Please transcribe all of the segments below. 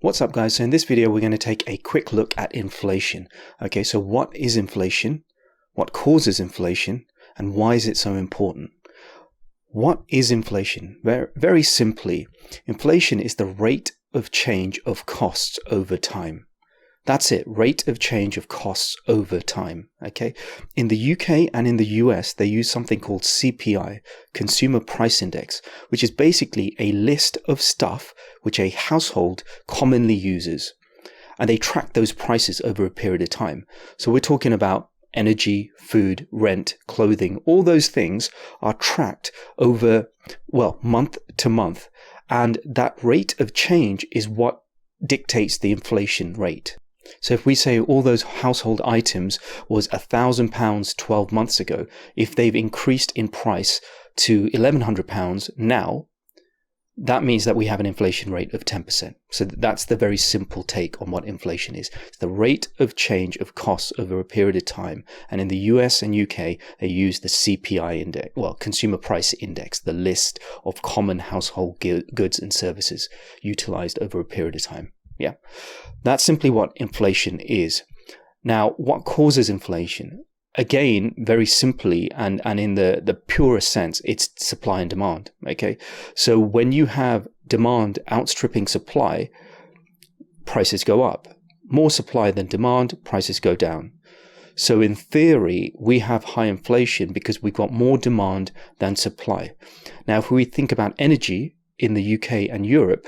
What's up, guys? So in this video, we're going to take a quick look at inflation. Okay, so what is inflation? What causes inflation? And why is it so important? What is inflation? Very simply, inflation is the rate of change of costs over time. That's it, rate of change of costs over time, okay? In the UK and in the US, they use something called CPI, Consumer Price Index, which is basically a list of stuff which a household commonly uses. And they track those prices over a period of time. So we're talking about energy, food, rent, clothing, all those things are tracked over, month to month. And that rate of change is what dictates the inflation rate. So if we say all those household items was £1,000 12 months ago, if they've increased in price to £1,100 now, that means that we have an inflation rate of 10%. So that's the very simple take on what inflation is. It's the rate of change of costs over a period of time. And in the US and UK, they use the CPI index, Consumer Price Index, the list of common household goods and services utilized over a period of time. Yeah, that's simply what inflation is. Now, what causes inflation? Again, very simply and in the purest sense, it's supply and demand, okay? So when you have demand outstripping supply, prices go up. More supply than demand, prices go down. So in theory, we have high inflation because we've got more demand than supply. Now, if we think about energy in the UK and Europe,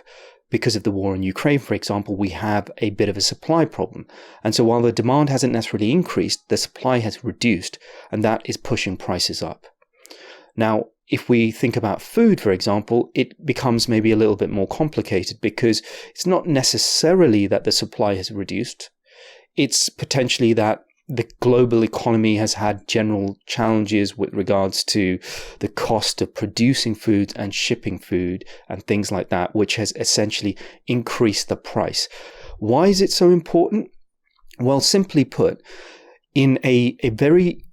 because of the war in Ukraine, for example, we have a bit of a supply problem. And so while the demand hasn't necessarily increased, the supply has reduced, and that is pushing prices up. Now, if we think about food, for example, it becomes maybe a little bit more complicated because it's not necessarily that the supply has reduced. It's potentially that the global economy has had general challenges with regards to the cost of producing food and shipping food and things like that, which has essentially increased the price. Why is it so important? Well, simply put, in a very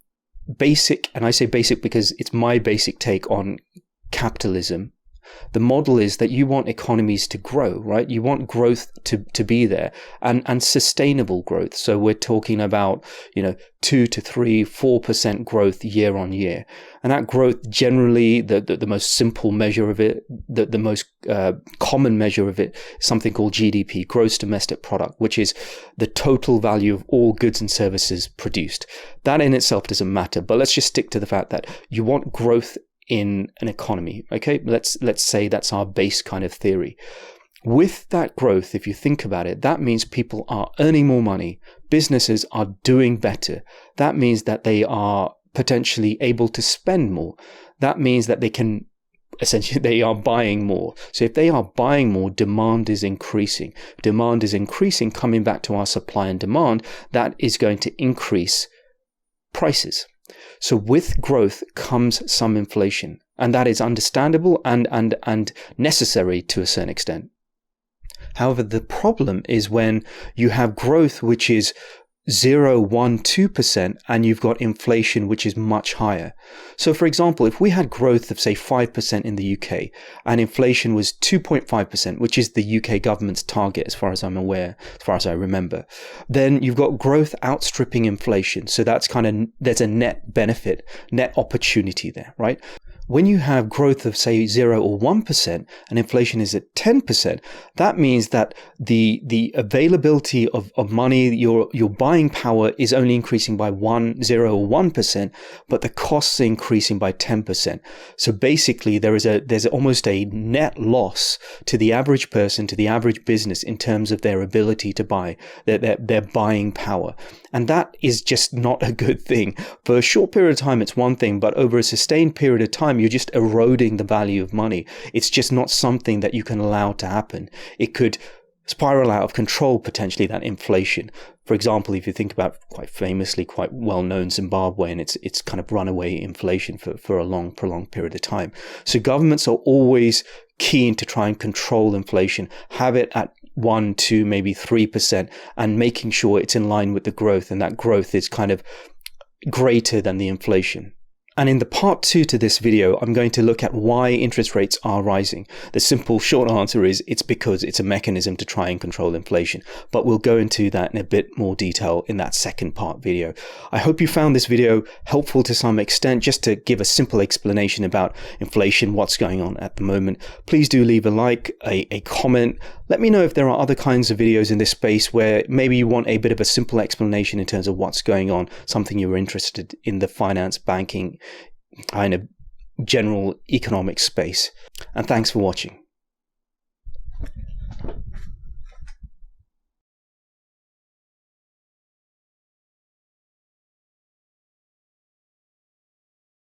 basic, and I say basic because it's my basic take on capitalism, the model is that you want economies to grow, right? You want growth to be there and sustainable growth. So we're talking about, 2 to 3, 4% growth year on year. And that growth generally, the most simple measure of it, the most common measure of it is something called GDP, gross domestic product, which is the total value of all goods and services produced. That in itself doesn't matter, but let's just stick to the fact that you want growth in an economy. Okay, let's say that's our base kind of theory. With that growth, if you think about it, that means people are earning more money, businesses are doing better. That means that they are potentially able to spend more. That means that they are buying more. So if they are buying more, demand is increasing. Demand is increasing, coming back to our supply and demand, that is going to increase prices. So with growth comes some inflation, and that is understandable and necessary to a certain extent. However, the problem is when you have growth which is 0, 1, 2%, and you've got inflation which is much higher. So for example, if we had growth of say 5% in the UK and inflation was 2.5%, which is the UK government's target as far as I'm aware, as far as I remember, then you've got growth outstripping inflation. So that's there's a net benefit, net opportunity there, right? When you have growth of say 0 or 1% and inflation is at 10%, that means that the availability of money, your buying power is only increasing by 0 or 1%, but the costs are increasing by 10%. So basically there's almost a net loss to the average person, to the average business in terms of their ability to buy, their buying power. And that is just not a good thing. For a short period of time, it's one thing, but over a sustained period of time, you're just eroding the value of money. It's just not something that you can allow to happen. It could spiral out of control, potentially, that inflation. For example, if you think about quite famously, quite well-known Zimbabwe, and it's kind of runaway inflation for a long, prolonged period of time. So governments are always keen to try and control inflation, have it at 1, 2, maybe 3%, and making sure it's in line with the growth, and that growth is kind of greater than the inflation. And in the part 2 to this video, I'm going to look at why interest rates are rising. The simple short answer is it's because it's a mechanism to try and control inflation. But we'll go into that in a bit more detail in that second part video. I hope you found this video helpful to some extent, just to give a simple explanation about inflation, what's going on at the moment. Please do leave a like, a comment. Let me know if there are other kinds of videos in this space where maybe you want a bit of a simple explanation in terms of what's going on, something you're interested in the finance, banking, kind of general economic space. And thanks for watching.